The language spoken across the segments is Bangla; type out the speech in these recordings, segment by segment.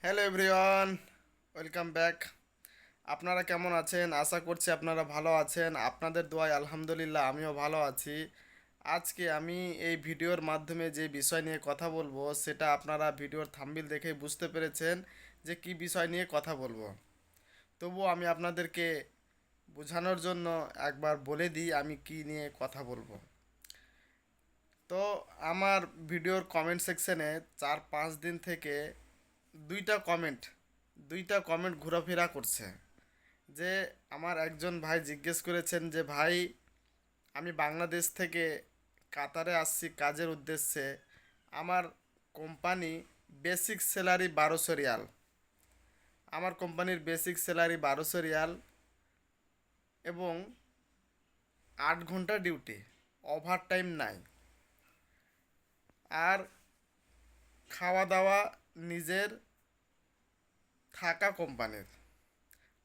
Hello everyone, welcome back. আপনারা কেমন আছেন? আশা করছি আপনারা ভালো আছেন। আপনাদের দোয়ায় আলহামদুলিল্লাহ আমিও ভালো আছি। আজকে আমি এই ভিডিওর মাধ্যমে যে বিষয় নিয়ে কথা বলবো সেটা আপনারা ভিডিওর থাম্বনেল দেখেই বুঝতে পেরেছেন যে কি বিষয় নিয়ে কথা বলবো। তবুও আমি আপনাদেরকে বোঝানোর জন্য একবার বলে দিই আমি কি নিয়ে কথা বলবো। তো আমার ভিডিওর কমেন্ট সেকশনে 4-5 দিন থেকে দুইটা কমেন্ট দুইটা কমেন্ট ঘোরাফেরা করছে যে আমার একজন ভাই জিজ্ঞেস করেছেন যে ভাই, আমি বাংলাদেশ থেকে কাতারে আসছি কাজের উদ্দেশ্যে। আমার কোম্পানি বেসিক স্যালারি 1200 রিয়াল। আমার কোম্পানির বেসিক স্যালারি 1200 রিয়াল এবং 8 ঘন্টা ডিউটি, ওভার টাইম নাই। আর খাওয়া দাওয়া নিজের, থাকা কোম্পানির।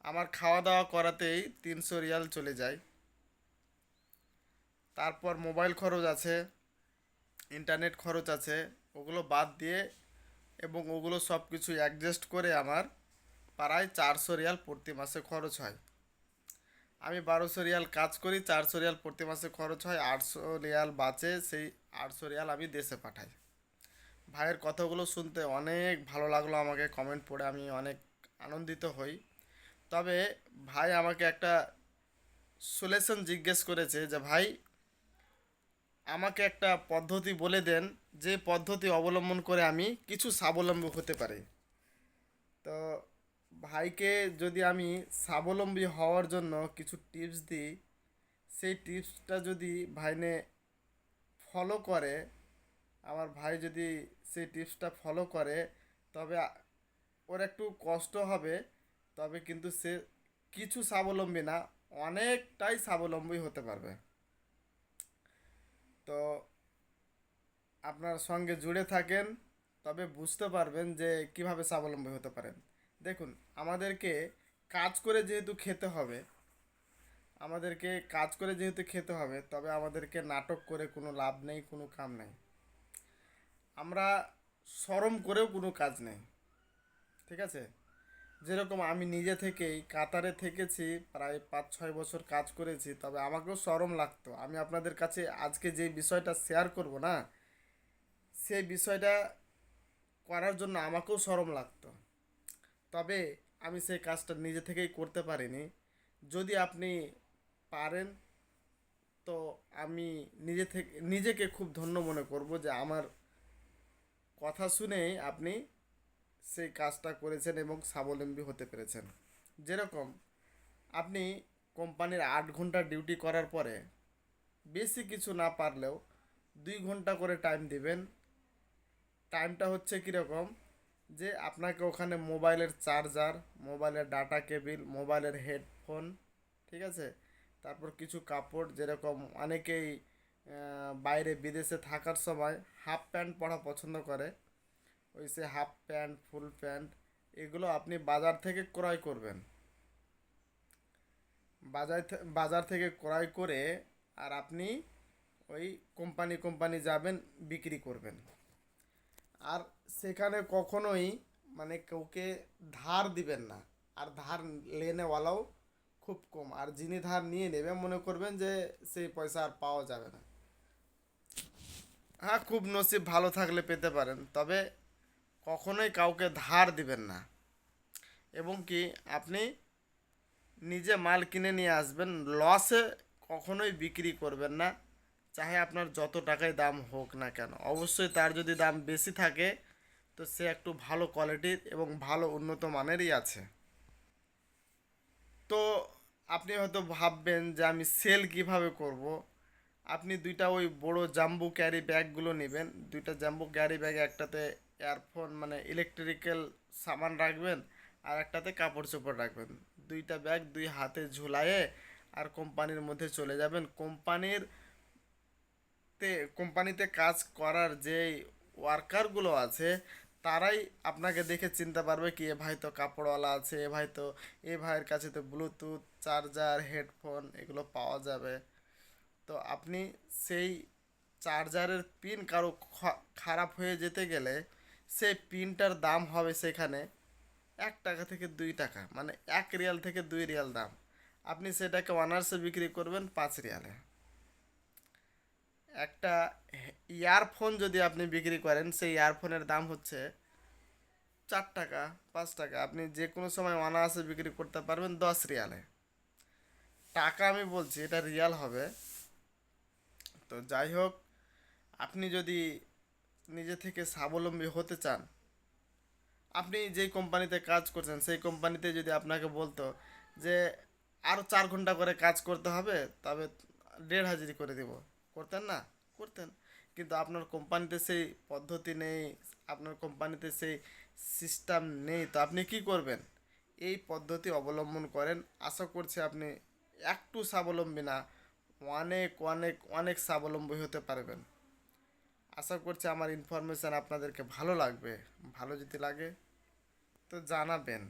আমার খাওয়া দাওয়া করাতেই 300 রিয়াল চলে যায়। তারপর মোবাইল খরচ আছে, ইন্টারনেট খরচ আছে, ওগুলো বাদ দিয়ে এবং ওগুলো সব কিছু অ্যাডজাস্ট করে আমার প্রায় 400 রিয়াল প্রতি মাসে খরচ হয়। আমি 1200 রিয়াল কাজ করি, 400 রিয়াল প্রতি মাসে খরচ হয়, 800 রিয়াল বাঁচে। সেই 800 রিয়াল আমি দেশে পাঠাই। ভাইয়ের কথাগুলো শুনতে অনেক ভালো লাগলো, আমাকে কমেন্ট পড়ে আমি অনেক আনন্দিত হই। তবে ভাই আমাকে একটা সলিউশন জিজ্ঞেস করেছে যে ভাই, আমাকে একটা পদ্ধতি বলে দেন যে পদ্ধতি অবলম্বন করে আমি কিছু স্বাবলম্বী হতে পারি। তো ভাইকে যদি আমি স্বাবলম্বী হওয়ার জন্য কিছু টিপস দিই, সেই টিপসটা যদি ভাইনে ফলো করে, আমার ভাই যদি সেই টিপসটা ফলো করে, তবে ওর একটু কষ্ট হবে, তবে কিন্তু সে কিছু স্বাবলম্বী না, অনেকটাই স্বাবলম্বী হতে পারবে। তো আপনার সঙ্গে জুড়ে থাকেন, তবে বুঝতে পারবেন যে কিভাবে স্বাবলম্বী হতে পারেন। দেখুন, আমাদেরকে কাজ করে যেহেতু খেতে হবে, তবে আমাদেরকে নাটক করে কোনো লাভ নেই, কোনো কাম নেই। আমরা শরম করেও কোনো কাজ নেই, ঠিক আছে? যেরকম আমি নিজে থেকেই কাতারে থেকেছি, প্রায় 5-6 বছর কাজ করেছি, তবে আমাকেও শরম লাগতো। আমি আপনাদের কাছে আজকে যে বিষয়টা শেয়ার করব না, সেই বিষয়টা করার জন্য আমাকেও শরম লাগতো। তবে আমি সেই কাজটা নিজে থেকেই করতে পারিনি। যদি আপনি পারেন, তো আমি নিজেকে খুব ধন্য মনে করব যে আমার কথা শুনেই আপনি সেই কাজটা করেছেন এবং স্বাবলম্বী হতে পেরেছেন। যেরকম আপনি কোম্পানির 8 ঘন্টা ডিউটি করার পরে বেশি কিছু না পারলেও 2 ঘন্টা করে টাইম দিবেন। টাইমটা হচ্ছে কীরকম, যে আপনাকে ওখানে মোবাইলের চার্জার, মোবাইলের ডাটা কেবিল, মোবাইলের হেডফোন, ঠিক আছে, তারপর কিছু কাপড়, যেরকম অনেকেই বাইরে বিদেশে থাকার সময় হাফ প্যান্ট পরা পছন্দ করে, ওই সে হাফ প্যান্ট, ফুল প্যান্ট, এগুলো আপনি বাজার থেকে ক্রয় করবেন। বাজার থেকে ক্রয় করে আর আপনি ওই কোম্পানি যাবেন, বিক্রি করবেন। আর সেখানে কখনোই মানে কাউকে ধার দিবেন না। আর ধার লেনেওয়ালাও খুব কম, আর যিনি ধার নিয়ে নেবে মনে করবেন যে সেই পয়সা আর পাওয়া যাবে না। হ্যাঁ, খুব নসিব ভালো থাকলে পেতে পারেন, তবে কখনোই কাউকে ধার দিবেন না। এবং কি আপনি নিজে মাল কিনে নিয়ে আসবেন, লসে কখনোই বিক্রি করবেন না। চাহে আপনার যত টাকায় দাম হোক না কেন, অবশ্যই তার যদি দাম বেশি থাকে তো সে একটু ভালো কোয়ালিটির এবং ভালো উন্নত মানেরই আছে। তো আপনি হয়তো ভাববেন যে আমি সেল কিভাবে করব। আপনি দুইটা ওই বড় জাম্বু ক্যারি ব্যাগগুলো নেবেন, দুইটা জাম্বু ক্যারি ব্যাগ, একটাতে ইয়ারফোন মানে ইলেকট্রিক্যাল সামান রাখবেন, আর একটাতে কাপড় চোপড় রাখবেন। দুইটা ব্যাগ দুই হাতে ঝুলায়ে আর কোম্পানির মধ্যে চলে যাবেন। কোম্পানিতে কাজ করার যে ওয়ার্কারগুলো আছে, তারাই আপনাকে দেখে চিনতে পারবে কি এ ভাই তো কাপড়ওয়ালা আছে, এ ভাইয়ের কাছে তো ব্লুটুথ, চার্জার, হেডফোন এগুলো পাওয়া যাবে। তো আপনি সেই চার্জারের পিন কারো খারাপ হয়ে যেতে গেলে সেই পিনটার দাম হবে সেখানে 1 টাকা থেকে 2 টাকা, মানে 1 রিয়াল থেকে 2 রিয়াল দাম। আপনি সেটাকে অনার্সে বিক্রি করবেন 5 রিয়ালে। একটা ইয়ারফোন যদি আপনি বিক্রি করেন, সেই ইয়ারফোনের দাম হচ্ছে 4 টাকা, 5 টাকা, আপনি যে কোনো সময় অনায়াসে বিক্রি করতে পারবেন 10 রিয়ালে। টাকা আমি বলছি, এটা রিয়াল হবে। তো যাই হোক, আপনি যদি নিজে থেকে স্বাবলম্বী হতে চান, আপনি যেই কোম্পানিতে কাজ করছেন সেই কোম্পানিতে যদি আপনাকে বলতো যে আরও 4 ঘন্টা করে কাজ করতে হবে, তবে 1.5 হাজারি করে দেব, করতেন না? করতেন। কিন্তু আপনার কোম্পানিতে সেই পদ্ধতি নেই, আপনার কোম্পানিতে সেই সিস্টেম নেই, তো আপনি কি করবেন? এই পদ্ধতি অবলম্বন করেন, আশা করছি আপনি একটু স্বাবলম্বী না, অনেক অনেক অনেক স্বাবলম্বী হতে পারবেন। আশা করছি আমার ইনফরমেশান আপনাদেরকে ভালো লাগবে। ভালো যদি লাগে তো জানাবেন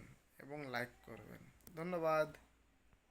এবং লাইক করবেন। ধন্যবাদ।